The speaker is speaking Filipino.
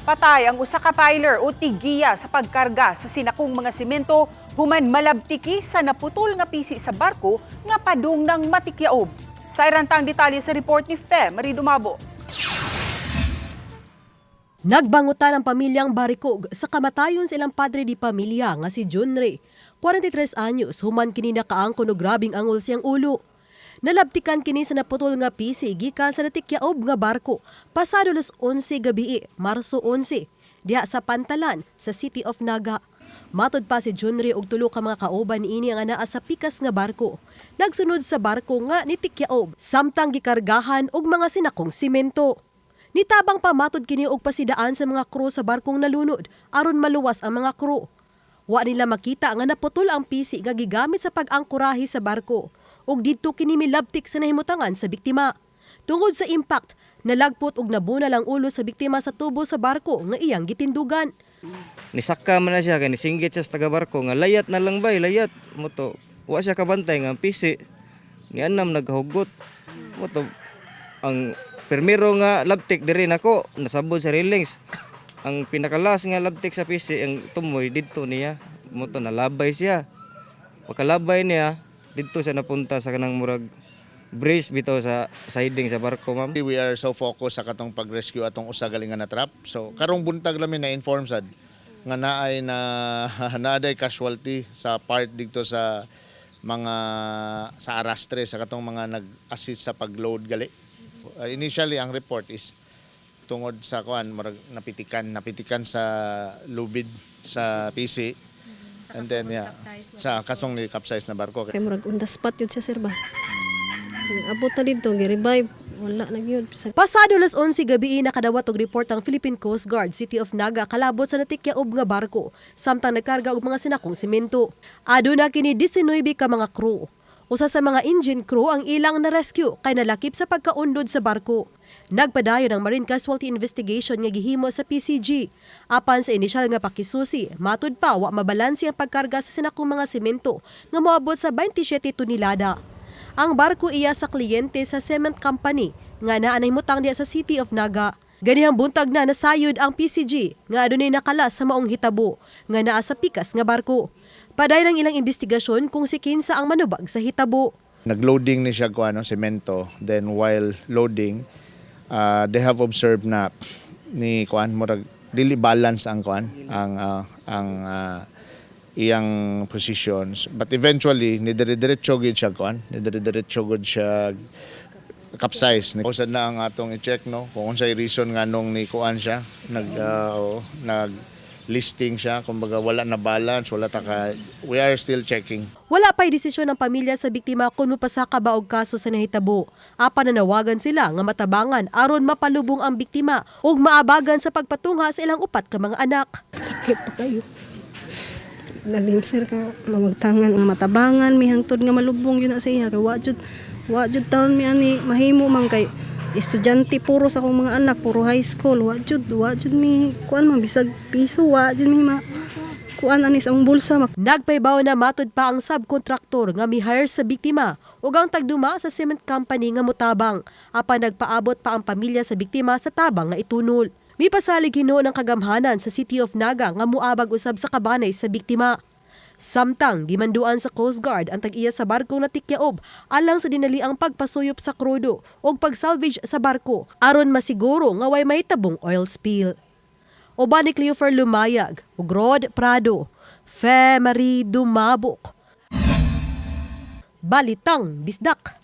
Patay ang usa ka piler o tigiya sa pagkarga sa sinakong mga simento human malabtiki sa naputol nga pisi sa barko nga padung ng matikyaob. Sayrantang detalye sa report ni Fe Marie Dumabo. Nagbangutan ang pamilyang Barikog sa kamatayon sa ilang padre di pamilya nga si Junre. 43 anyos, human kini nakaangkon og grabing angol siyang ulo. Nalabtikan kini sa naputol nga pisi gikan sa natikyaob nga barko pasado alas 11 gabi, Marso 11, diha sa Pantalan sa City of Naga. Matud pa si Junre og tulo ka mga kauban niini ang anaa sa pikas nga barko. Nagsunod sa barko nga nitikyaob samtang gikargahan og mga sinakong simento. Nitabang pa matud kini og pasidaan sa mga crew sa barkong nalunod aron maluwas ang mga crew. Wa nila makita nga naputol ang pisi nga gigamit sa pag-angkorahe sa barko ug didto kini milabtik sa nahimutangan sa biktima. Tungod sa impact, nalagpot ug nabunal ang ulo sa biktima sa tubo sa barko nga iyang gitindugan. Nisaka man na siya kay nisinggit siya sa taga barko nga layat na lang bay, layat mo to. Wa siya kabantay nga ang pisi ni anam naghugot. Mo to ang permiro nga labtik diri nako nasabod sa railings. Ang pinakalas nga labtik sa pisi ang tumoy didto niya. Mo to nalabay siya. Pagkalabay niya dito siya napunta sa kanang murag brace bitaw sa siding sa barko, ma'am. We are so focused sa katong pag-rescue atong usa galingan na trap. So karong buntag lamin na inform sad nga naay na naaday casualty sa part dito sa mga sa arastre sa katong mga nag-assist sa pag-load gali. Initially ang report is tungod sa kuan murag napitikan sa lubid sa PC. And then sa kasong ni capsize na barko. Kay murag on the spot yun siya sir ba. Abot na dito, gi-revive. Wala na yun. Pasado alas 11 gabi nakadawat og report ang Philippine Coast Guard City of Naga kalabot sa natikyaob nga barko samtang nagkarga og mga sinakong semento. Aduna kini 19 ka mga crew. Usa sa mga engine crew ang ilang na-rescue kay nalakip sa pagkaundod sa barko. Nagpadayon ang Marine Casualty Investigation nga gihimo sa PCG. Apan sa inisyal nga pakisusi, matud pa wa mabalanse ang pagkarga sa sinakong mga semento nga moabot sa 27 tonelada. Ang barko iya sa kliyente sa cement company nga naanay mutang diya sa City of Naga. Ganihang buntag na nasayod ang PCG nga adunay nakalas sa maong hitabo nga naa sa pikas nga barko. Paday ng ilang investigasyon kung si kinsa ang manubag sa hitabo. Nagloading ni siya kuan semento, then while loading they have observed na ni kuan murag dili balance ang kuan ang iyang positions, but eventually ni dire-diretso gid siya kuan ni dire-diretso gid siya capsize. Usad na ang atong i-check no kung unsay reason nganong ni kuan siya nag listing siya, kumbaga wala na balance, we are still checking. Wala pa'y desisyon ng pamilya sa biktima kung mapasaka ba og kaso sa nahitabo. Apan nanawagan sila nga matabangan aron mapalubong ang biktima ug maabagan sa pagpatungha sa ilang upat ka mga anak. Sakit pa kayo. Lalim sir ka, mawagtangan ang matabangan, may hangtod nga malubong yun na sa iya. Wajud taon mi ani, mahimo man kay estudyante puro sa akong mga anak, puro high school, wajud mi kuan man bisag piso, wajud mi kuan ani sa akong bulsa. Nagpaybaw na matud pa ang subcontractor nga mi-hire sa biktima ug ang tagduma sa cement company nga mutabang. Apan nagpaabot pa ang pamilya sa biktima sa tabang nga itunol. Mipasalig hinuon ang kagamhanan sa City of Naga nga muabag usab sa kabanay sa biktima. Samtang gimanduan sa Coast Guard ang tag-iya sa barko na tikyaob alang sa dinaliang pagpasuyop sa krudo o pag-salvage sa barko aron masiguro nga way mahitabong oil spill. Uban ni Cleofer Lumayag, ug Rod Prado, Fe Marie Dumabok. Balitang Bisdak.